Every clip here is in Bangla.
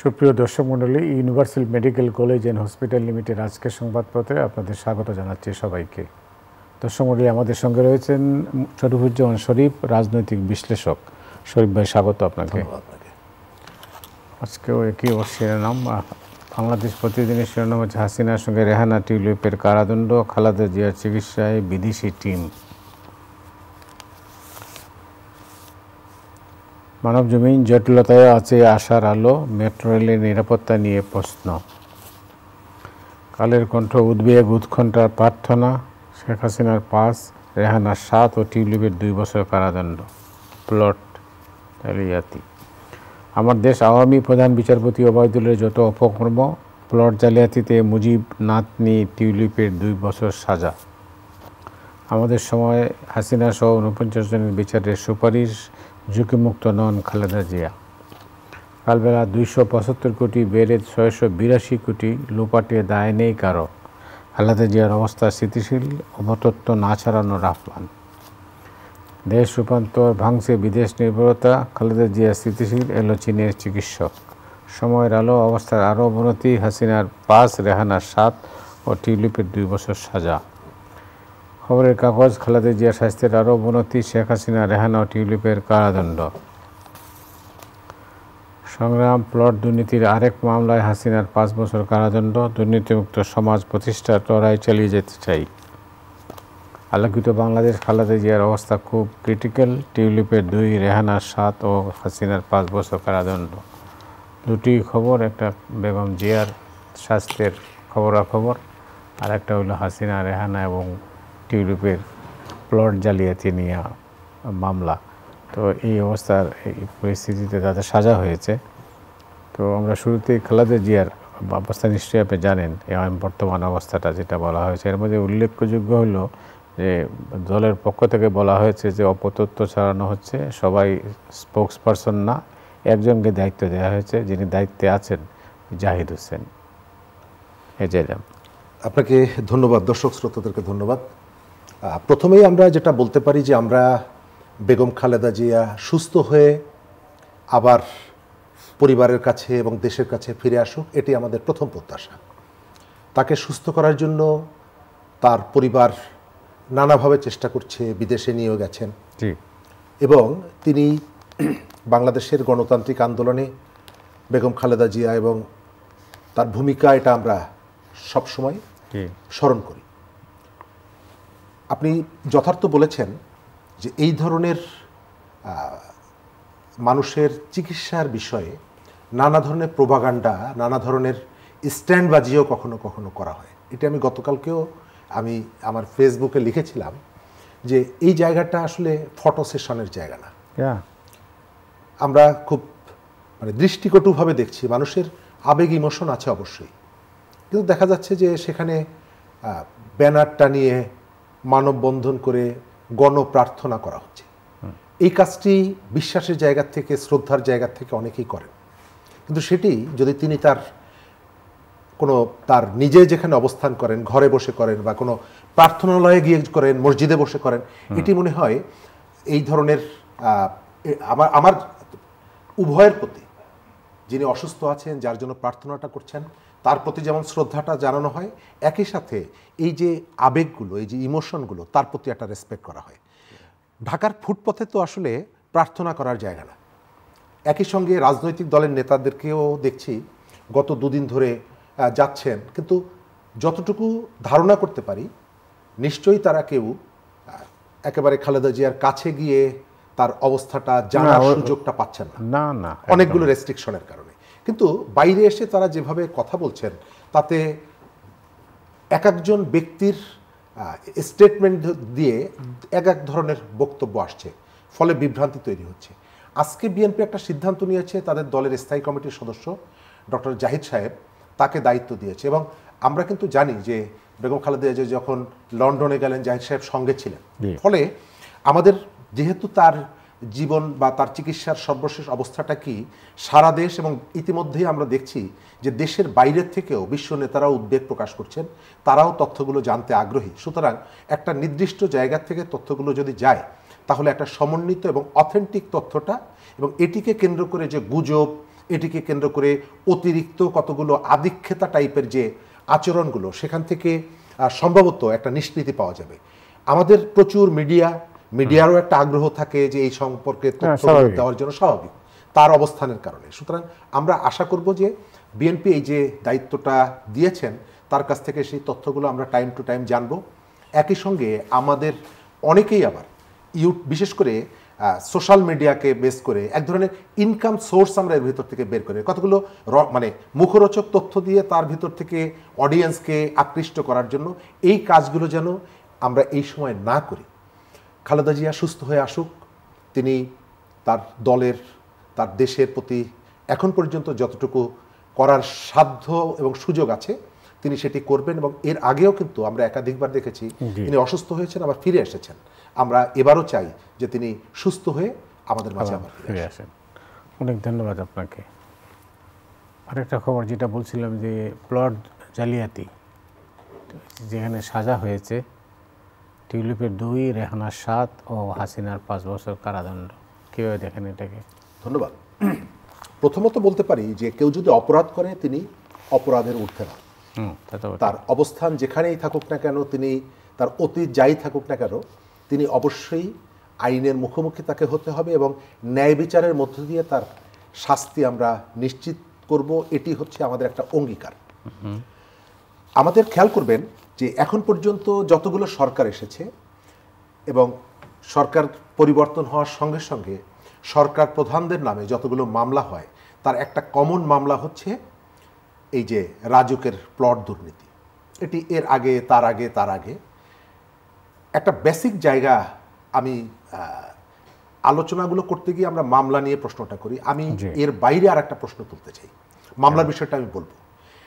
সুপ্রিয় দর্শক মণ্ডলী, universal medical college and hospital limited আজকের সংবাদপত্রে আপনাদের স্বাগত জানাচ্ছি সবাইকে। দর্শক মণ্ডলী, আমাদের সঙ্গে রয়েছেন শরীফুজ্জামান শরীফ, রাজনৈতিক বিশ্লেষক। শরীফ ভাই, স্বাগত আপনাকে। আজকেও একই শিরোনাম, বাংলাদেশ প্রতিদিনের শিরোনাম হচ্ছে হাসিনার সঙ্গে রেহানা টিউলিপের কারাদণ্ড, খালেদা জিয়ার চিকিৎসায় বিদেশি টিম। মানবজমিন, জটিলতায় আছে আশার আলো, মেট্রো রেলের নিরাপত্তা নিয়ে প্রশ্ন। কালের কণ্ঠ, উদ্বেগ উৎকণ্ঠার প্রার্থনা, শেখ হাসিনার 5, রেহানার 7 ও টিউলিপের 2 বছর কারাদণ্ড। প্লট জালিয়াতি। আমার দেশ আওয়ামী প্রধান বিচারপতি ওবায়দুলের যত অপকর্ম, প্লট জালিয়াতিতে মুজিব নাতনি টিউলিপের 2 বছর সাজা। আমাদের সময় হাসিনা সহ 49 জনের বিচারের সুপারিশ, ঝুঁকিমুক্ত নন খালেদা জিয়া। কালবেলা 275 কোটি বেড়ে 682 কোটি, লোপাটে দায় নেই কারো। খালেদা জিয়ার অবস্থা স্থিতিশীল, অমতত্ব না ছাড়ানোর আহ্বান। দেশ রূপান্তর ভাঙছে বিদেশ নির্ভরতা, খালেদা জিয়া স্থিতিশীল, এলো চীনের চিকিৎসক। সময়ের আলো, অবস্থার আরও অবনতি, হাসিনার 5, রেহানার 7 ও টিউলিপের 2 বছর সাজা। খবরের কাগজ, খালেদা জিয়ার স্বাস্থ্যের আরও অবনতি, শেখ হাসিনা, রেহানা ও টিউলিপের কারাদণ্ড। সংগ্রাম, প্লট দুর্নীতির আরেক মামলায় হাসিনার 5 বছর কারাদণ্ড, দুর্নীতিমুক্ত সমাজ প্রতিষ্ঠার লড়াই চালিয়ে যেতে চাই। আলোকিত বাংলাদেশ, খালেদা জিয়ার অবস্থা খুব ক্রিটিক্যাল, টিউলিপের 2, রেহানার 7 ও হাসিনার 5 বছর কারাদণ্ড। দুটি খবর, একটা বেগম জিয়ার স্বাস্থ্যের খবরাখবর, আর একটা হলো হাসিনা, রেহানা এবং টিউলিপের প্লট জালিয়াতি নিয়ে মামলা। তো এই অবস্থার, এই পরিস্থিতিতে তাদের সাজা হয়েছে। তো আমরা শুরুতেই খালেদা জিয়ার অবস্থা নিশ্চয়ই আপনি জানেন, এই বর্তমান অবস্থাটা যেটা বলা হয়েছে। এর মধ্যে উল্লেখযোগ্য হলো যে দলের পক্ষ থেকে বলা হয়েছে যে অপতথ্য ছড়ানো হচ্ছে, সবাই স্পোক্স পারসন না, একজনকে দায়িত্ব দেওয়া হয়েছে, যিনি দায়িত্বে আছেন জাহিদ হোসেন। এজাইলাম। আপনাকে ধন্যবাদ, দর্শক শ্রোতাদেরকে ধন্যবাদ। প্রথমেই আমরা যেটা বলতে পারি যে আমরা বেগম খালেদা জিয়া সুস্থ হয়ে আবার পরিবারের কাছে এবং দেশের কাছে ফিরে আসুক, এটি আমাদের প্রথম প্রত্যাশা। তাকে সুস্থ করার জন্য তার পরিবার নানাভাবে চেষ্টা করছে, বিদেশে নিয়েও গেছেন এবং তিনি বাংলাদেশের গণতান্ত্রিক আন্দোলনে বেগম খালেদা জিয়া এবং তার ভূমিকা, এটা আমরা সবসময় স্মরণ করি। আপনি যথার্থ বলেছেন যে এই ধরনের মানুষের চিকিৎসার বিষয়ে নানা ধরনের প্রোপাগান্ডা, নানা ধরনের স্ট্যান্ডবাজিও কখনো কখনো করা হয়। এটা আমি গতকালকেও আমার ফেসবুকে লিখেছিলাম যে এই জায়গাটা আসলে ফটো সেশনের জায়গা না। আমরা খুব দৃষ্টিকটুভাবে দেখছি, মানুষের আবেগ ইমোশন আছে অবশ্যই, কিন্তু দেখা যাচ্ছে যে সেখানে ব্যানার টানিয়ে মানববন্ধন করে গণপ্রার্থনা করা হচ্ছে। এই কাজটি বিশ্বাসের জায়গা থেকে, শ্রদ্ধার জায়গা থেকে অনেকেই করেন, কিন্তু সেটি যদি তিনি তার নিজে যেখানে অবস্থান করেন, ঘরে বসে করেন বা কোনো প্রার্থনালয়ে গিয়ে করেন, মসজিদে বসে করেন, এটি মনে হয় এই ধরনের আমার উভয়ের প্রতি, যিনি অসুস্থ আছেন, যার জন্য প্রার্থনাটা করছেন, তার প্রতি যেমন শ্রদ্ধাটা জানানো হয়, একই সাথে এই যে আবেগগুলো, এই যে ইমোশনগুলো, তার প্রতি একটা রেসপেক্ট করা হয়। ঢাকার ফুটপথে তো আসলে প্রার্থনা করার জায়গা না। একই সঙ্গে রাজনৈতিক দলের নেতাদেরকেও দেখছি গত 2 দিন ধরে যাচ্ছেন, কিন্তু যতটুকু ধারণা করতে পারি নিশ্চয়ই তারা কেউ একেবারে খালেদা জিয়ার কাছে গিয়ে তার অবস্থাটা জানার সুযোগটা পাচ্ছেন না, অনেকগুলো রেস্ট্রিকশনের কারণে। কিন্তু বাইরে এসে তারা যেভাবে কথা বলছেন, তাতে এক একজন ব্যক্তির স্টেটমেন্ট দিয়ে এক ধরনের বক্তব্য আসছে, ফলে বিভ্রান্তি তৈরি হচ্ছে। আজকে বিএনপি একটা সিদ্ধান্ত নিয়েছে, তাদের দলের স্থায়ী কমিটির সদস্য ডক্টর জাহিদ সাহেব তাকে দায়িত্ব দিয়েছে, এবং আমরা কিন্তু জানি যে বেগম খালেদা জিয়া যখন লন্ডনে গেলেন, জাহিদ সাহেব সঙ্গে ছিলেন। ফলে আমাদের যেহেতু তার জীবন বা তার চিকিৎসার সর্বশেষ অবস্থাটা কি সারা দেশ, এবং ইতিমধ্যেই আমরা দেখছি যে দেশের বাইরের থেকেও বিশ্ব নেতারাও উদ্বেগ প্রকাশ করছেন, তারাও তথ্যগুলো জানতে আগ্রহী। সুতরাং একটা নির্দিষ্ট জায়গা থেকে তথ্যগুলো যদি যায়, তাহলে একটা সমন্বিত এবং অথেন্টিক তথ্যটা, এবং এটিকে কেন্দ্র করে যে গুজব এটিকে কেন্দ্র করে অতিরিক্ত কতগুলো আদিক্ষেতা টাইপের যে আচরণগুলো, সেখান থেকে সম্ভবত একটা নিষ্কৃতি পাওয়া যাবে। আমাদের প্রচুর মিডিয়ারও একটা আগ্রহ থাকে যে এই সম্পর্কে তথ্য দেওয়ার জন্য, স্বাভাবিক তার অবস্থানের কারণে। সুতরাং আমরা আশা করব যে বিএনপি এই যে দায়িত্বটা দিয়েছেন তার কাছ থেকে সেই তথ্যগুলো আমরা টাইম টু টাইম জানব। একই সঙ্গে আমাদের অনেকেই আবার বিশেষ করে সোশ্যাল মিডিয়াকে বেস করে এক ধরনের ইনকাম সোর্স আমরা এর ভিতর থেকে বের করে কতগুলো মানে মুখরোচক তথ্য দিয়ে তার ভিতর থেকে অডিয়েন্সকে আকৃষ্ট করার জন্য এই কাজগুলো যেন আমরা এই সময় না করি। খালেদা জিয়া সুস্থ হয়ে আসুক, তিনি তার দলের, তার দেশের প্রতি এখন পর্যন্ত যতটুকু করার সাধ্য এবং সুযোগ আছে তিনি সেটি করবেন। এবং এর আগেও কিন্তু আমরা একাধিকবার দেখেছি তিনি অসুস্থ হয়েছেন আবার ফিরে এসেছেন। আমরা এবারও চাই যে তিনি সুস্থ হয়ে আমাদের মাঝে আবার ফিরে আসেন। অনেক ধন্যবাদ আপনাকে। আরেকটা খবর যেটা বলছিলাম যে প্লট জালিয়াতি যেখানে সাজা হয়েছে, টিউলিপের 2, রেহানার 7 ও হাসিনার 5 বছর কারাদণ্ড। কীভাবে দেখেন এটাকে? ধন্যবাদ। প্রথমত বলতে পারি যে কেউ যদি অপরাধ করে তিনি অপরাধের ঊর্ধ্বে না। তার অবস্থান যেখানেই থাকুক না কেন, তিনি তার অতীত যাই থাকুক না কেন, তিনি অবশ্যই আইনের মুখোমুখি তাকে হতে হবে এবং ন্যায় বিচারের মধ্য দিয়ে তার শাস্তি আমরা নিশ্চিত করব। এটি হচ্ছে আমাদের একটা অঙ্গীকার। আমাদের খেয়াল করবেন যে এখন পর্যন্ত যতগুলো সরকার এসেছে এবং সরকার পরিবর্তন হওয়ার সঙ্গে সঙ্গে সরকার প্রধানদের নামে যতগুলো মামলা হয় তার একটা কমন মামলা হচ্ছে এই যে রাজুকের প্লট দুর্নীতি। এটি এর আগে তার আগে একটা বেসিক জায়গা আমি আলোচনাগুলো করতে গিয়ে আমরা মামলা নিয়ে প্রশ্নটা করি। আমি এর বাইরে আর একটা প্রশ্ন তুলতে চাই, মামলার বিষয়টা আমি বলবো।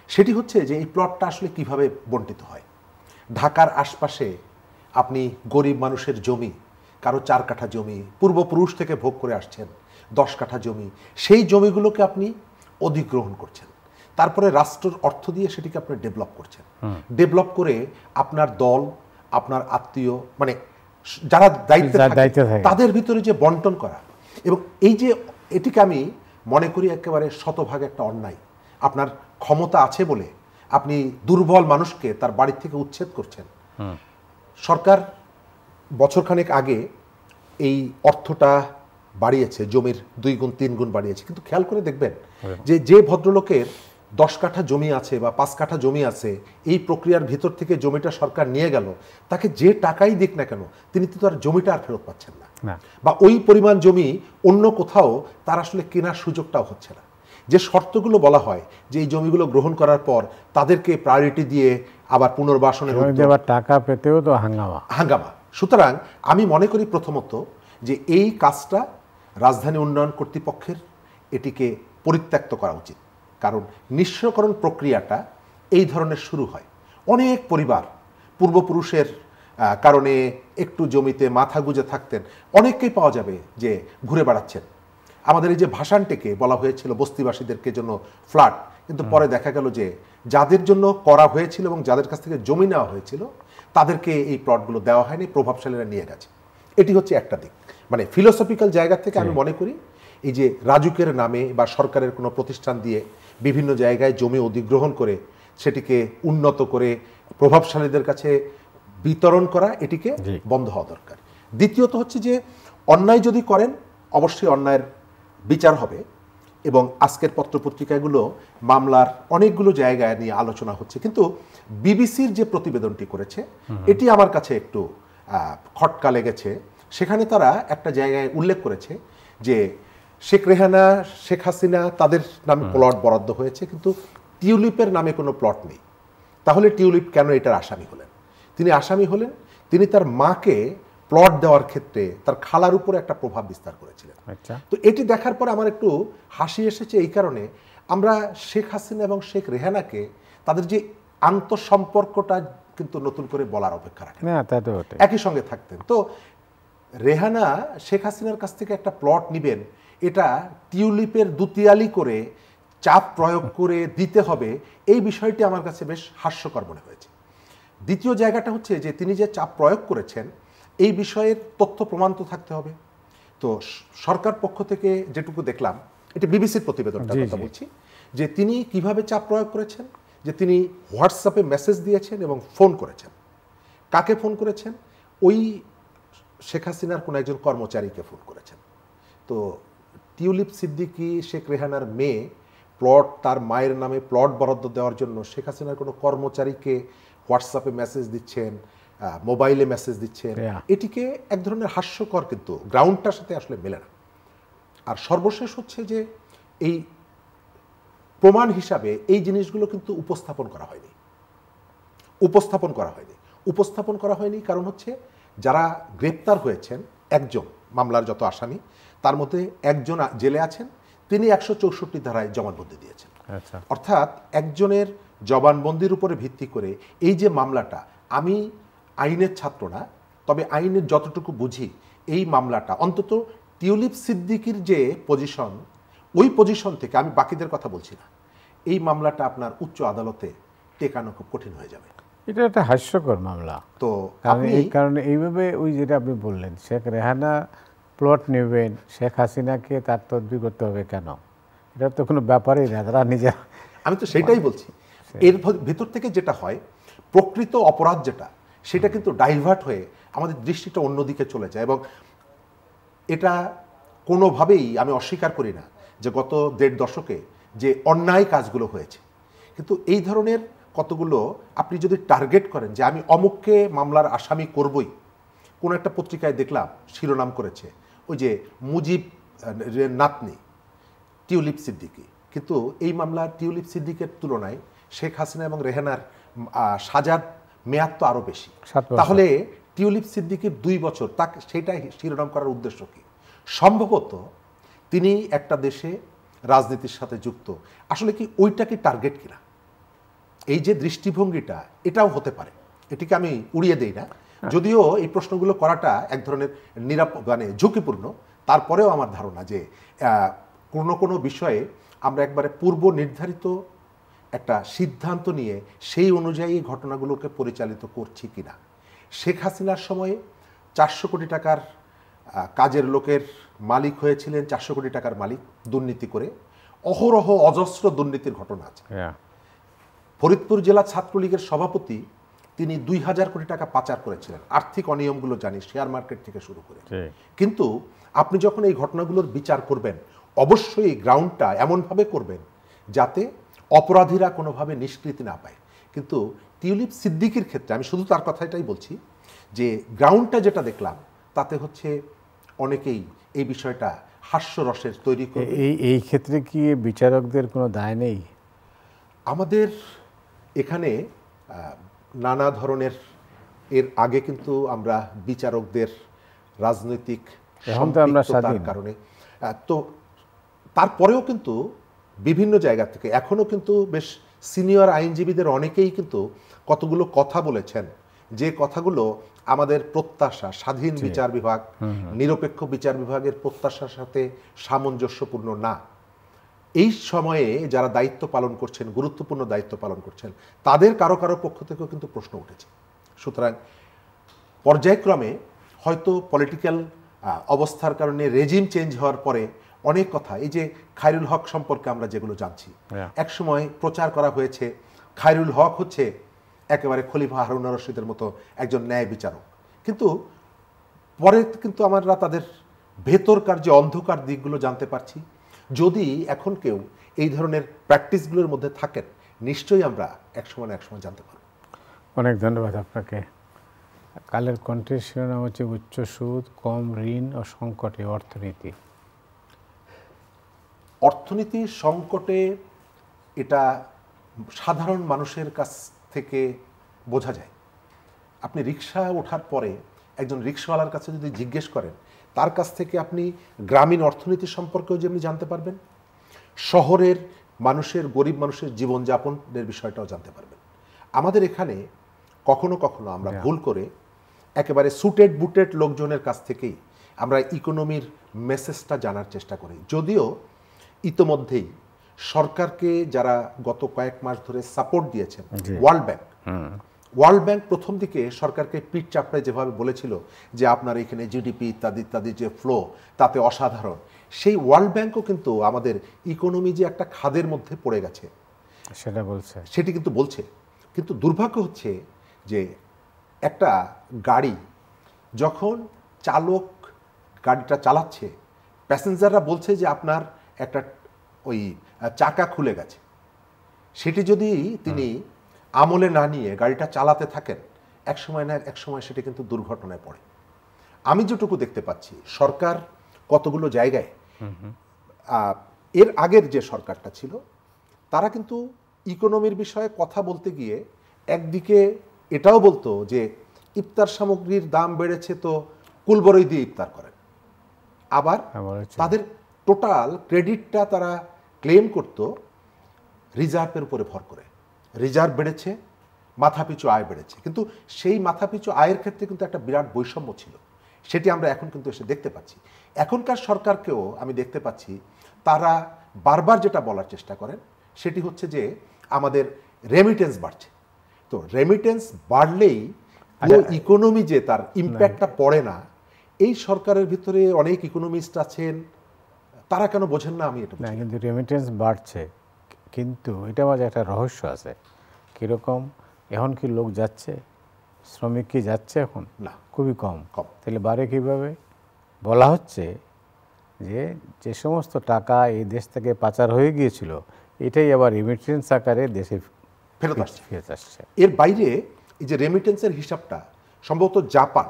সেটি হচ্ছে যে এই প্লটটা আসলে কিভাবে বণ্টিত হয়। ঢাকার আশপাশে আপনি গরিব মানুষের জমি, কারো 4 কাঠা জমি পূর্বপুরুষ থেকে ভোগ করে আসছেন, 10 কাঠা জমি, সেই জমিগুলোকে আপনি অধিগ্রহণ করছেন, তারপরে রাষ্ট্রের অর্থ দিয়ে সেটিকে আপনি ডেভেলপ করছেন। ডেভেলপ করে আপনার দল, আপনার আত্মীয়, মানে যারা দায়িত্বে থাকে তাদের ভিতরে যে বন্টন করা, এবং এই যে এটিকে আমি মনে করি একেবারে শতভাগ একটা অন্যায়। আপনার ক্ষমতা আছে বলে আপনি দুর্বল মানুষকে তার বাড়ি থেকে উচ্ছেদ করছেন। সরকার বছরখানেক আগে এই অর্থটা বাড়িয়েছে, জমির 2 গুণ 3 গুণ বাড়িয়েছে। কিন্তু খেয়াল করে দেখবেন যে ভদ্রলোকের 10 কাঠা জমি আছে বা 5 কাঠা জমি আছে, এই প্রক্রিয়ার ভিতর থেকে জমিটা সরকার নিয়ে গেল, তাকে যে টাকাই দিক না কেন তিনি তো তার জমিটা আর ফেরত পাচ্ছেন না, বা ওই পরিমাণ জমি অন্য কোথাও তার আসলে কেনার সুযোগটাও হচ্ছে না। যে শর্তগুলো বলা হয় যে এই জমিগুলো গ্রহণ করার পর তাদেরকে প্রায়োরিটি দিয়ে আবার পুনর্বাসনের টাকা পেতেও তো হাঙ্গামা। সুতরাং আমি মনে করি প্রথমত যে এই কাজটা রাজধানী উন্নয়ন কর্তৃপক্ষের এটিকে পরিত্যক্ত করা উচিত। কারণ নিঃস্বকরণ প্রক্রিয়াটা এই ধরনের শুরু হয়। অনেক পরিবার পূর্বপুরুষের কারণে একটু জমিতে মাথা গুঁজে থাকতেন, অনেককেই পাওয়া যাবে যে ঘুরে বেড়াচ্ছেন। আমাদের এই যে ভাসানটেকে বলা হয়েছিল বস্তিবাসীদেরকে জন্য ফ্ল্যাট, কিন্তু পরে দেখা গেল যে যাদের জন্য করা হয়েছিল এবং যাদের কাছ থেকে জমি নেওয়া হয়েছিল তাদেরকে এই প্লটগুলো দেওয়া হয়নি, প্রভাবশালীরা নিয়ে গেছে। এটি হচ্ছে একটা দিক। মানে ফিলোসফিক্যাল জায়গা থেকে আমি মনে করি এই যে রাজুকের নামে বা সরকারের কোনো প্রতিষ্ঠান দিয়ে বিভিন্ন জায়গায় জমি অধিগ্রহণ করে সেটিকে উন্নত করে প্রভাবশালীদের কাছে বিতরণ করা, এটিকে বন্ধ হওয়া দরকার। দ্বিতীয়ত হচ্ছে যে অন্যায় যদি করেন অবশ্যই অন্যায়ের বিচার হবে, এবং আজকের পত্রপত্রিকাগুলো মামলার অনেকগুলো জায়গায় নিয়ে আলোচনা হচ্ছে। কিন্তু বিবিসির যে প্রতিবেদনটি করেছে এটি আমার কাছে একটু খটকা লেগেছে। সেখানে তারা একটা জায়গায় উল্লেখ করেছে যে শেখ রেহানা, শেখ হাসিনা তাদের নামে প্লট বরাদ্দ হয়েছে, কিন্তু টিউলিপের নামে কোনো প্লট নেই। তাহলে টিউলিপ কেন এটার আসামি হলেন? তিনি আসামি হলেন, তিনি তার মাকে প্লট দেওয়ার ক্ষেত্রে তার খালার উপরে একটা প্রভাব বিস্তার করেছিলেন। তো এটি দেখার পর আমার একটু হাসি এসেছে এই কারণে, আমরা শেখ হাসিনা এবং শেখ রেহানাকে তাদের যে আন্তঃসম্পর্কটা কিন্তু নতুন করে বলার অপেক্ষা রাখেন, একই সঙ্গে থাকতেন। তো রেহানা শেখ হাসিনার কাছ থেকে একটা প্লট নিবেন, এটা টিউলিপের দুতিয়ালি করে চাপ প্রয়োগ করে দিতে হবে, এই বিষয়টি আমার কাছে বেশ হাস্যকর মনে হয়েছে। দ্বিতীয় জায়গাটা হচ্ছে যে তিনি যে চাপ প্রয়োগ করেছেন এই বিষয়ের তথ্য প্রমাণ তো থাকতে হবে। তো সরকার পক্ষ থেকে যেটুকু দেখলাম এটা বিবিসির প্রতিবেদনটার জি, কথা জি। বলছি, যে তিনি কিভাবে চাপ প্রয়োগ করেছেন, যে তিনি হোয়াটসঅ্যাপে মেসেজ দিয়েছেন এবং ফোন করেছেন। কাকে ফোন করেছেন? ওই শেখ হাসিনার কোনো একজন কর্মচারীকে ফোন করেছেন। তো টিউলিপ সিদ্দিকী শেখ রেহানার মেয়ে প্লট, তার মায়ের নামে প্লট বরাদ্দ দেওয়ার জন্য শেখ হাসিনার কোনো কর্মচারীকে হোয়াটসঅ্যাপে মেসেজ দিচ্ছেন, মোবাইলে মেসেজ দিচ্ছেন, Yeah. এটিকে এক ধরনের হাস্যকর, কিন্তু গ্রাউন্ডটার সাথে আসলে মেলে না। আর সর্বশেষ হচ্ছে যে এই প্রমাণ হিসাবে এই জিনিসগুলো কিন্তু উপস্থাপন করা হয়নি। উপস্থাপন করা হয়নি কারণ হচ্ছে যারা গ্রেপ্তার হয়েছেন, একজন মামলার যত আসামি, তার মধ্যে একজন জেলে আছেন, তিনি 164 ধারায় জবানবন্দি দিয়েছেন। আচ্ছা, অর্থাৎ একজনের জবানবন্দির উপরে ভিত্তি করে এই যে মামলাটা, আমি আইনের ছাত্র না, তবে আইনের যতটুকু বুঝি, এই মামলাটা অন্তত টিউলিপ সিদ্দিকীর যে পজিশন, ওই পজিশন থেকে, আমি বাকিদের কথা বলছি না, এই মামলাটা আপনার উচ্চ আদালতে টেকানো খুব কঠিন হয়ে যাবে। এটা একটা হাস্যকর মামলা। তো কারণ আপনি এই কারণে এইভাবে ওই যেটা আপনি বললেন, শেখ রেহানা প্লট নেবেন, শেখ হাসিনাকে তার তদবির করতে হবে কেন? এটা তো কোনো ব্যাপারই না, তারা নিজের। আমি তো সেটাই বলছি, এর ভেতর থেকে যেটা হয়, প্রকৃত অপরাধ যেটা, সেটা কিন্তু ডাইভার্ট হয়ে আমাদের দৃষ্টিটা অন্যদিকে চলে যায়। এবং এটা কোনোভাবেই আমি অস্বীকার করি না যে গত 1.5 দশকে যে অন্যায় কাজগুলো হয়েছে, কিন্তু এই ধরনের কতগুলো আপনি যদি টার্গেট করেন যে আমি অমুককে মামলার আসামি করবই, কোন একটা পত্রিকায় দেখলাম শিরোনাম করেছে ওই যে মুজিব নাতনি টিউলিপ সিদ্দিকী, কিন্তু এই মামলা টিউলিপ সিদ্দিকের তুলনায় শেখ হাসিনা এবং রেহানার সাজার মেয়াদ তো আরো বেশি। 7 বছর। তাহলে টিউলিপ সিদ্দিকীর 2 বছর, তাকে সেটাই শিরোনাম করার উদ্দেশ্য কি? সম্ভবত তিনি একটা দেশে রাজনীতির সাথে যুক্ত, আসলে কি ওইটা কি টার্গেট কিনা, এই যে দৃষ্টিভঙ্গিটা, এটাও হতে পারে। এটিকে আমি উড়িয়ে দেই না, যদিও এই প্রশ্নগুলো করাটা এক ধরনের মানে ঝুঁকিপূর্ণ। তারপরেও আমার ধারণা যে কোনো কোনো বিষয়ে আমরা একবারে পূর্ব নির্ধারিত একটা সিদ্ধান্ত নিয়ে সেই অনুযায়ী ঘটনাগুলোকে পরিচালিত করছি কিনা। শেখ হাসিনার সময়ে 400 কোটি টাকার কাজের লোকের মালিক হয়েছিলেন, 400 কোটি টাকার মালিক দুর্নীতি করে, অহরহ অজস্র দুর্নীতির ঘটনা আছে। হ্যাঁ, ফরিদপুর জেলা ছাত্রলীগের সভাপতি, তিনি 2000 কোটি টাকা পাচার করেছিলেন। আর্থিক অনিয়মগুলো জানি, শেয়ার মার্কেট থেকে শুরু করে। ঠিক। কিন্তু আপনি যখন এই ঘটনাগুলোর বিচার করবেন, অবশ্যই গ্রাউন্ডটা এমনভাবে করবেন যাতে অপরাধীরা কোনোভাবে নিষ্কৃতি না পায়। কিন্তু টিউলিপ সিদ্দিকীর ক্ষেত্রে আমি শুধু তার কথাটাই বলছি যে গ্রাউন্ডটা যেটা দেখলাম, তাতে হচ্ছে অনেকেই এই বিষয়টা হাস্যরসের তৈরি করে। এই ক্ষেত্রে কি বিচারকদের কোনো দায় নেই? আমাদের এখানে নানা ধরনের, এর আগে কিন্তু আমরা বিচারকদের রাজনৈতিক এখন তো আমরা সম্পৃক্ততার স্বাধীন। কারণে তো তারপরেও কিন্তু বিভিন্ন জায়গা থেকে এখনো কিন্তু বেশ সিনিয়র আইনজীবীদের অনেকেই কিন্তু কতগুলো কথা বলেছেন, যে কথাগুলো আমাদের প্রত্যাশা, স্বাধীন বিচার বিভাগ, নিরপেক্ষ বিচার বিভাগের প্রত্যাশার সাথে সামঞ্জস্যপূর্ণ না। এই সময়ে যারা দায়িত্ব পালন করছেন, গুরুত্বপূর্ণ দায়িত্ব পালন করছেন, তাদের কারো কারো পক্ষ থেকেও কিন্তু প্রশ্ন উঠেছে। সুতরাং পর্যায়ক্রমে হয়তো পলিটিক্যাল অবস্থার কারণে রেজিম চেঞ্জ হওয়ার পরে অনেক কথা, এই যে খায়রুল হক সম্পর্কে আমরা যেগুলো জানছি, এক সময় প্রচার করা হয়েছে খায়রুল হক হচ্ছে একেবারে খলিফা হারুন রশিদের মতো একজন ন্যায় বিচারক, কিন্তু পরে কিন্তু আমরা তাদের ভেতরকার যে অন্ধকার দিকগুলো জানতে পারছি। যদি এখন কেউ এই ধরনের প্র্যাকটিসগুলোর মধ্যে থাকেন, নিশ্চয়ই আমরা একসময় না একসময় জানতে পারব। অনেক ধন্যবাদ আপনাকে। কালের কণ্ঠের শিরোনাম হচ্ছে উচ্চ সুদ, কম ঋণ ও সংকটে অর্থনীতি। অর্থনীতি সংকটে, এটা সাধারণ মানুষের কাছ থেকে বোঝা যায়। আপনি রিক্সা ওঠার পরে একজন রিক্সাওয়ালার কাছে যদি জিজ্ঞেস করেন, তার কাছ থেকে আপনি গ্রামীণ অর্থনীতি সম্পর্কেও যেমনি জানতে পারবেন, শহরের মানুষের, গরিব মানুষের জীবনযাপনের বিষয়টাও জানতে পারবেন। আমাদের এখানে কখনো কখনো আমরা ভুল করে একেবারে সুটেড বুটেড লোকজনের কাছ থেকেই আমরা ইকোনমির মেসেজটা জানার চেষ্টা করি, যদিও ইতোমধ্যেই সরকারকে যারা গত কয়েক মাস ধরে সাপোর্ট দিয়েছেন, ওয়ার্ল্ড ব্যাংক, ওয়ার্ল্ড ব্যাংক প্রথম দিকে সরকারকে পিঠ চাপড়ায় যেভাবে বলেছিল যে আপনার এখানে জিডিপি ইত্যাদি ইত্যাদি যে ফ্লো তাতে অসাধারণ, সেই ওয়ার্ল্ড ব্যাংকও কিন্তু আমাদের ইকোনমি যে একটা খাদের মধ্যে পড়ে গেছে সেটি কিন্তু বলছে। কিন্তু দুর্ভাগ্য হচ্ছে যে একটা গাড়ি যখন চালক গাড়িটা চালাচ্ছে, প্যাসেঞ্জাররা বলছে যে আপনার একটা ওই চাকা খুলে গেছে, সেটি যদি তিনি আমলে না নিয়ে গাড়িটা চালাতে থাকেন, এক সময় না এক সময় সেটি কিন্তু দুর্ঘটনায় পড়ে। আমি যেটুকু দেখতে পাচ্ছি সরকার কতগুলো জায়গায়, এর আগের যে সরকারটা ছিল তারা কিন্তু ইকোনমির বিষয়ে কথা বলতে গিয়ে একদিকে এটাও বলতো যে ইফতার সামগ্রীর দাম বেড়েছে তো কুলবরই দিয়ে ইফতার করেন, আবার তাদের টোটাল ক্রেডিটটা তারা ক্লেম করতো রিজার্ভের উপরে ভর করে। রিজার্ভ বেড়েছে, মাথাপিছু আয় বেড়েছে, কিন্তু সেই মাথাপিছু আয়ের ক্ষেত্রে কিন্তু একটা বিরাট বৈষম্য ছিল, সেটি আমরা এখন কিন্তু এসে দেখতে পাচ্ছি। এখনকার সরকারকেও আমি দেখতে পাচ্ছি তারা বারবার যেটা বলার চেষ্টা করেন সেটি হচ্ছে যে আমাদের রেমিটেন্স বাড়ছে। তো রেমিটেন্স বাড়লেই ইকোনমি যে তার ইম্প্যাক্টটা পড়ে না, এই সরকারের ভিতরে অনেক ইকোনমিস্ট আছেন, তারা কেন বোঝেন না আমি এটা না। কিন্তু রেমিটেন্স বাড়ছে, কিন্তু এটা মাঝে একটা রহস্য আছে। কীরকম, এখন কি লোক যাচ্ছে, শ্রমিক কি যাচ্ছে? এখন না, খুবই কম। তাহলে বাড়ে কীভাবে? বলা হচ্ছে যে যে সমস্ত টাকা এই দেশ থেকে পাচার হয়ে গিয়েছিল এটাই আবার রেমিটেন্স আকারে দেশে ফেরত আসছে। এর বাইরে এই যে রেমিটেন্সের হিসাবটা সম্ভবত জাপান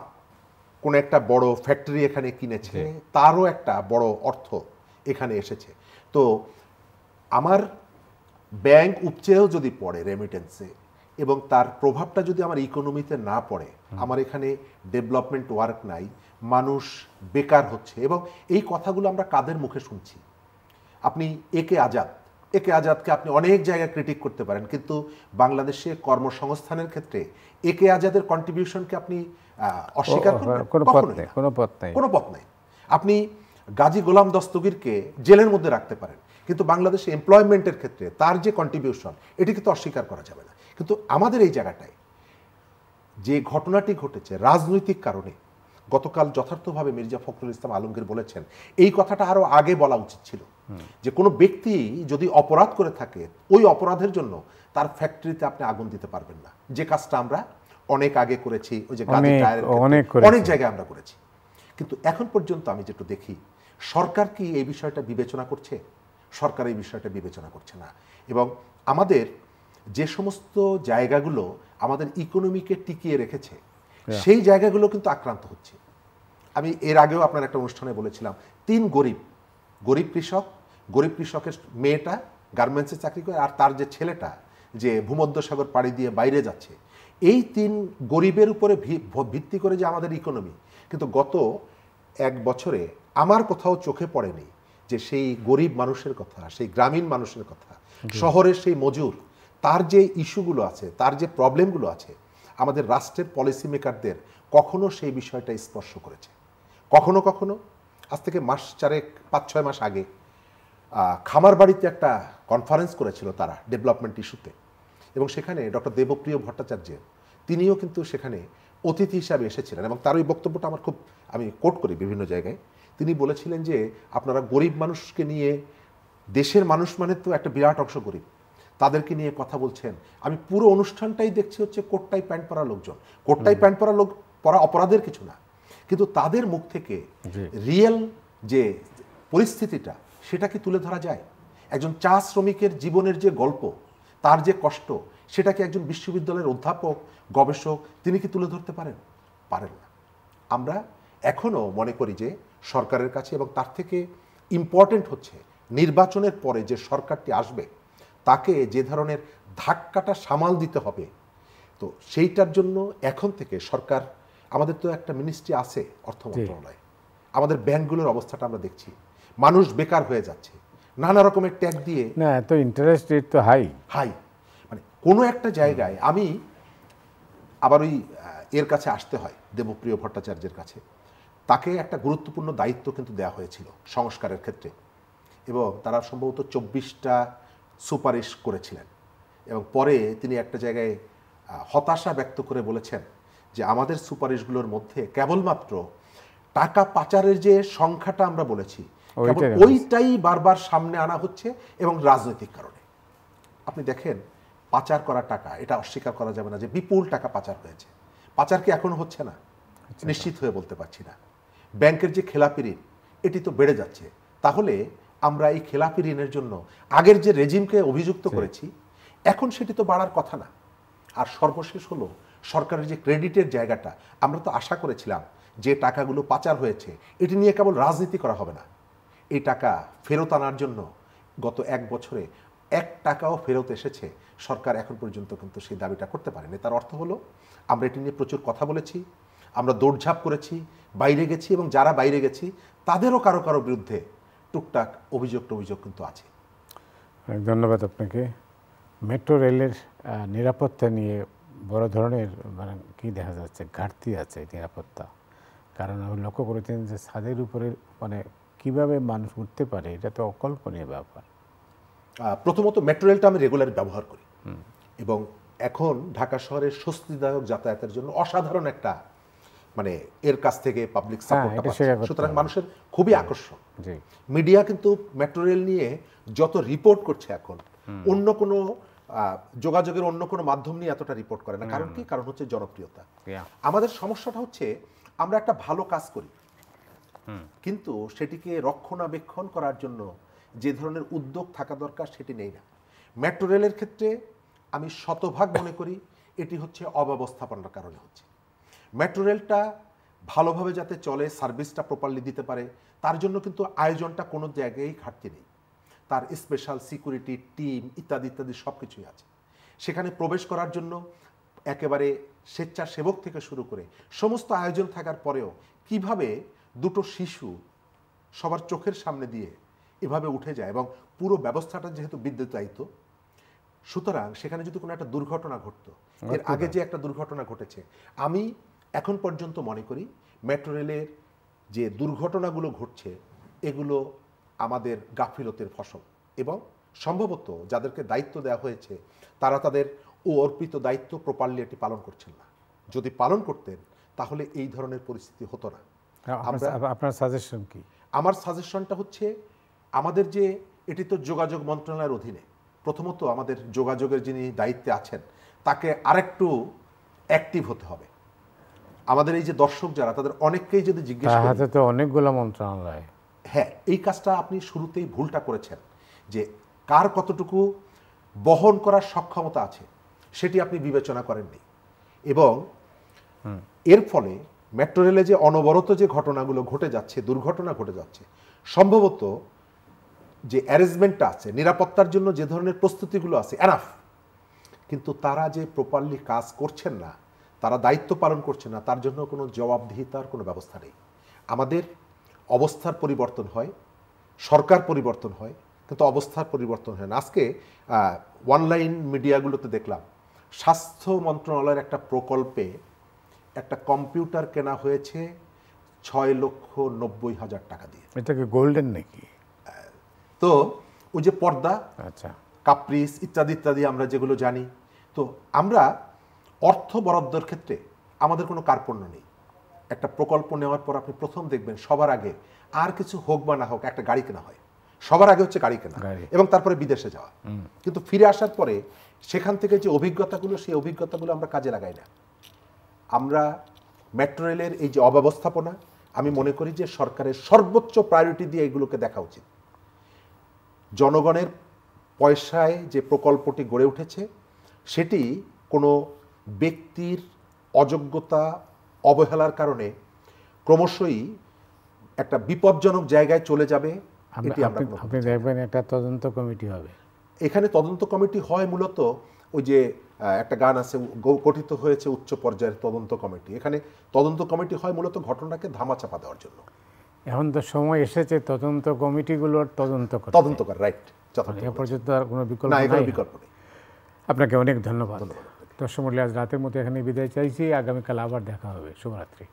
কোন একটা বড় ফ্যাক্টরি এখানে কিনেছে, তারও একটা বড় অর্থ এখানে এসেছে। তো আমার ব্যাংক উপচেও যদি পড়ে রেমিটেন্সে এবং তার প্রভাবটা যদি আমার ইকোনমিতে না পড়ে, আমার এখানে ডেভেলপমেন্ট ওয়ার্ক নাই, মানুষ বেকার হচ্ছে, এবং এই কথাগুলো আমরা কাদের মুখে শুনছি? আপনি একে আজাদকে আপনি অনেক জায়গায় ক্রিটিক করতে পারেন, কিন্তু বাংলাদেশে কর্মসংস্থানের ক্ষেত্রে একে আজাদের কন্ট্রিবিউশনকে আপনি অস্বীকার করবেন? কোনো পথ নাই। আপনি গাজী গোলাম দস্তগীরকে জেলের মধ্যে রাখতে পারেন, কিন্তু বাংলাদেশে এমপ্লয়মেন্টের ক্ষেত্রে তার যে কন্ট্রিবিউশন এটিকে তো অস্বীকার করা যাবে না। কিন্তু আমাদের এই জায়গাটায় যে ঘটনাটি ঘটেছে রাজনৈতিক কারণে, গতকাল যথার্থভাবে মির্জা ফখরুল ইসলাম আলমগীর বলেছেন এই কথাটা আরো আগে বলা উচিত ছিল, যে কোনো ব্যক্তি যদি অপরাধ করে থাকে ওই অপরাধের জন্য তার ফ্যাক্টরিতে আপনি আগুন দিতে পারবেন না, যে কাজটা আমরা অনেক আগে করেছি, ওই যে অনেক জায়গায় আমরা করেছি। কিন্তু এখন পর্যন্ত আমি যেটা দেখি, সরকার কি এই বিষয়টা বিবেচনা করছে? সরকার এই বিষয়টা বিবেচনা করছে না, এবং আমাদের যে সমস্ত জায়গাগুলো আমাদের ইকোনমিকে টিকিয়ে রেখেছে সেই জায়গাগুলো কিন্তু আক্রান্ত হচ্ছে। আমি এর আগেও আপনার একটা অনুষ্ঠানে বলেছিলাম, 3 গরিব কৃষকের মেয়েটা গার্মেন্টসে চাকরি করে, আর তার যে ছেলেটা যে ভূমধ্যসাগর পাড়ি দিয়ে বাইরে যাচ্ছে, এই 3 গরিবের উপরে ভিত্তি করে যে আমাদের ইকোনমি, কিন্তু গত 1 বছরে আমার কোথাও চোখে পড়েনি যে সেই গরিব মানুষের কথা, সেই গ্রামীণ মানুষের কথা, শহরের সেই মজুর, তার যে ইস্যুগুলো আছে, তার যে প্রবলেমগুলো আছে, আমাদের রাষ্ট্রের পলিসি মেকারদের কখনো সেই বিষয়টা স্পর্শ করেছে? কখনো কখনো আজ থেকে 5-6 মাস আগে খামারবাড়িতে একটা কনফারেন্স করেছিল তারা ডেভেলপমেন্ট ইস্যুতে, এবং সেখানে ডক্টর দেবপ্রিয় ভট্টাচার্য তিনিও কিন্তু সেখানে অতিথি হিসাবে এসেছিলেন, এবং তার ওই বক্তব্যটা আমার খুব, আমি কোট করি বিভিন্ন জায়গায়, তিনি বলেছিলেন যে আপনারা গরিব মানুষকে নিয়ে, দেশের মানুষ মানে তো একটা বিরাট অংশ গরিব, তাদেরকে নিয়ে কথা বলছেন। আমি পুরো অনুষ্ঠানটাই দেখছি হচ্ছে কোটটাই প্যান্ট পরা লোকজন, কোটটাই প্যান্ট পরা লোক পরা অপরাধের কিছু না, কিন্তু তাদের মুখ থেকে রিয়েল যে পরিস্থিতিটা সেটা কি তুলে ধরা যায়? একজন চা শ্রমিকের জীবনের যে গল্প, তার যে কষ্ট, সেটাকে একজন বিশ্ববিদ্যালয়ের অধ্যাপক, গবেষক তিনি কি তুলে ধরতে পারেন? পারেন না। আমরা এখনো মনে করি যে সরকারের কাছে, এবং তার থেকে ইম্পর্টেন্ট হচ্ছে নির্বাচনের পরে যে সরকারটি আসবে তাকে যে ধরনের ধাক্কাটা সামাল দিতে হবে, তো সেইটার জন্য এখন থেকে সরকার, আমাদের তো একটা মিনিস্ট্রি আছে অর্থ মন্ত্রণালয়, আমাদের ব্যাংকগুলোর অবস্থাটা আমরা দেখছি, মানুষ বেকার হয়ে যাচ্ছে নানা রকমের ট্যাগ দিয়ে। না, এত ইন্টারেস্ট রেট তো হাই, মানে কোনো একটা জায়গায় আমি আবার ওই এর কাছে আসতে হয়, দেবপ্রিয় ভট্টাচার্যের কাছে, তাকে একটা গুরুত্বপূর্ণ দায়িত্ব কিন্তু দেওয়া হয়েছিল সংস্কারের ক্ষেত্রে, এবং তারা সম্ভবত 24টা সুপারিশ করেছিলেন, এবং পরে তিনি একটা জায়গায় হতাশা ব্যক্ত করে বলেছেন যে আমাদের সুপারিশগুলোর মধ্যে কেবলমাত্র টাকা পাচারের যে সংখ্যাটা আমরা বলেছি ওইটাই বারবার সামনে আনা হচ্ছে এবং রাজনৈতিক কারণে। আপনি দেখেন পাচার করা টাকা, এটা অস্বীকার করা যাবে না যে বিপুল টাকা পাচার হয়েছে। পাচার কি এখনো হচ্ছে না? নিশ্চিত হয়ে বলতে পারছি না। ব্যাংকের যে খেলাপি ঋণ, এটি তো বেড়ে যাচ্ছে। তাহলে আমরা এই খেলাপি ঋণের জন্য আগের যে রেজিমকে অভিযুক্ত করেছি, এখন সেটি তো বাড়ার কথা না। আর সর্বশেষ হলো সরকারের যে ক্রেডিটের জায়গাটা, আমরা তো আশা করেছিলাম যে টাকাগুলো পাচার হয়েছে এটি নিয়ে কেবল রাজনীতি করা হবে না, এই টাকা ফেরত আনার জন্য গত 1 বছরে 1 টাকাও ফেরত এসেছে। সরকার এখন পর্যন্ত কিন্তু সেই দাবিটা করতে পারেনি। তার অর্থ হলো আমরা এটি নিয়ে প্রচুর কথা বলেছি, আমরা দৌড়ঝাঁপ করেছি, বাইরে গেছি, এবং যারা বাইরে গেছি তাদেরও কারো কারো বিরুদ্ধে টুকটাক অভিযোগ কিন্তু আছে। ধন্যবাদ আপনাকে। মেট্রো রেলের নিরাপত্তা নিয়ে বড় ধরনের মানে কি দেখা যাচ্ছে, ঘাটতি আছে নিরাপত্তা। কারণ আমি লক্ষ্য করেছেন যে ছাদের উপরে মানে কিভাবে মানুষ উঠতে পারে, এটা তো অকল্পনীয় ব্যাপার। প্রথমত মেট্রো রেলটা আমি রেগুলার ব্যবহার করি এবং এখন ঢাকা শহরের স্বস্তিদায়ক যাতায়াতের জন্য অসাধারণ একটা মানে এর কাছ থেকে পাবলিক সাপোর্টটা পাচ্ছে। সুতরাং মানুষের খুবই আকর্ষণ। মিডিয়া কিন্তু মেট্রো রেল নিয়ে যত রিপোর্ট করছে এখন, অন্য কোনো যোগাযোগের অন্য কোনো মাধ্যম নিয়ে এতটা রিপোর্ট করে না। কারণ কি? কারণ হচ্ছে জনপ্রিয়তা। আমাদের সমস্যাটা হচ্ছে আমরা একটা ভালো কাজ করি, কিন্তু সেটিকে রক্ষণাবেক্ষণ করার জন্য যে ধরনের উদ্যোগ থাকা দরকার সেটি নেই না। মেট্রো রেলের ক্ষেত্রে আমি শতভাগ মনে করি এটি হচ্ছে অব্যবস্থাপনার কারণে হচ্ছে। মেট্রো রেলটা ভালোভাবে যাতে চলে, সার্ভিসটা প্রপারলি দিতে পারে, তার জন্য কিন্তু আয়োজনটা কোনো জায়গায় ঘাটতি নেই। তার স্পেশাল সিকিউরিটি টিম ইত্যাদি ইত্যাদি সব কিছুই আছে। সেখানে প্রবেশ করার জন্য একেবারে স্বেচ্ছাসেবক থেকে শুরু করে সমস্ত আয়োজন থাকার পরেও কিভাবে দুটো শিশু সবার চোখের সামনে দিয়ে এভাবে উঠে যায়, এবং পুরো ব্যবস্থাটা যেহেতু বিদ্যুতায়িত, সুতরাং সেখানে যদি কোনো একটা দুর্ঘটনা ঘটতো, এর আগে যে একটা দুর্ঘটনা ঘটেছে, আমি এখন পর্যন্ত মনে করি মেট্রো রেলের যে দুর্ঘটনাগুলো ঘটছে এগুলো আমাদের গাফিলতের ফসল, এবং সম্ভবত যাদেরকে দায়িত্ব দেওয়া হয়েছে তারা তাদের অর্পিত দায়িত্ব প্রপারলি এটি পালন করছেন না। যদি পালন করতেন তাহলে এই ধরনের পরিস্থিতি হতো না। আপনার সাজেশন কি? আমার সাজেশনটা হচ্ছে আমাদের যে এটি তো যোগাযোগ মন্ত্রণালয়ের অধীনে, প্রথমত আমাদের যোগাযোগের যিনি দায়িত্বে আছেন তাকে আরেকটু অ্যাক্টিভ হতে হবে। আমাদের এই যে দর্শক যারা, তাদের অনেককেই যদি জিজ্ঞেস করি, হাতে তো অনেকগুলো মন্ত্রণালয়। হ্যাঁ, এই কাজটা আপনি শুরুতেই ভুলটা করেছেন যে কার কতটুকু বহন করার সক্ষমতা আছে সেটি আপনি বিবেচনা করেননি, এবং এর ফলে মেট্রো রেলে যে অনবরত যে ঘটনাগুলো ঘটে যাচ্ছে, দুর্ঘটনা ঘটে যাচ্ছে, সম্ভবত যে অ্যারেঞ্জমেন্টটা আছে, নিরাপত্তার জন্য যে ধরনের প্রস্তুতিগুলো আছে এনাফ, কিন্তু তারা যে প্রপারলি কাজ করছেন না, তারা দায়িত্ব পালন করছেন না, তার জন্য কোনো জবাবদিহিতার কোনো ব্যবস্থা নেই। আমাদের অবস্থার পরিবর্তন হয়, সরকার পরিবর্তন হয়, কিন্তু অবস্থার পরিবর্তন হয় না। আজকে অনলাইন মিডিয়াগুলোতে দেখলাম স্বাস্থ্য মন্ত্রণালয়ের একটা প্রকল্পে একটা কম্পিউটার কেনা হয়েছে 6,90,000 টাকা দিয়ে। এটা কি গোল্ডেন নাকি? তো ওই যে পর্দা, আচ্ছা, কাপ্রিস ইত্যাদি ইত্যাদি আমরা যেগুলো জানি, তো আমরা অর্থ বরাদ্দের ক্ষেত্রে আমাদের কোনো কার্পণ্য নেই। একটা প্রকল্প নেওয়ার পর আপনি প্রথম দেখবেন সবার আগে আর কিছু হোক বা না হোক একটা গাড়ি কেনা হয়, সবার আগে হচ্ছে গাড়ি কেনা এবং তারপরে বিদেশে যাওয়া। কিন্তু ফিরে আসার পরে সেখান থেকে যে অভিজ্ঞতাগুলো, সেই অভিজ্ঞতাগুলো আমরা কাজে লাগাই না। আমরা মেট্রো রেলের এই যে অব্যবস্থাপনা, আমি মনে করি যে সরকারের সর্বোচ্চ প্রায়োরিটি দিয়ে এগুলোকে দেখা উচিত। জনগণের পয়সায় যে প্রকল্পটি গড়ে উঠেছে সেটি কোনো ব্যক্তির অযোগ্যতা, অবহেলার কারণে ক্রমশই একটা বিপজ্জনক জায়গায় চলে যাবে। এটি আমরা আপনি দেখবেন একটা তদন্ত কমিটি হবে। এখানে তদন্ত কমিটি হয় মূলত ওই যে একটা গান আছে, গঠিত হয়েছে উচ্চ পর্যায়ের তদন্ত কমিটি। এখানে তদন্ত কমিটি হয় মূলত ঘটনাকে ধামাচাপা দেওয়ার জন্য। এখন তো সময় এসেছে তদন্ত কমিটিগুলোর তদন্ত কর, রাইট। এ পর্যন্ত আর কোনো বিকল্প নেই। আপনাকে অনেক ধন্যবাদ। দর্শক মণ্ডলী, আজ রাতের মতো এখানে বিদায় চাইছি। আগামীকাল আবার দেখা হবে। শুভরাত্রি।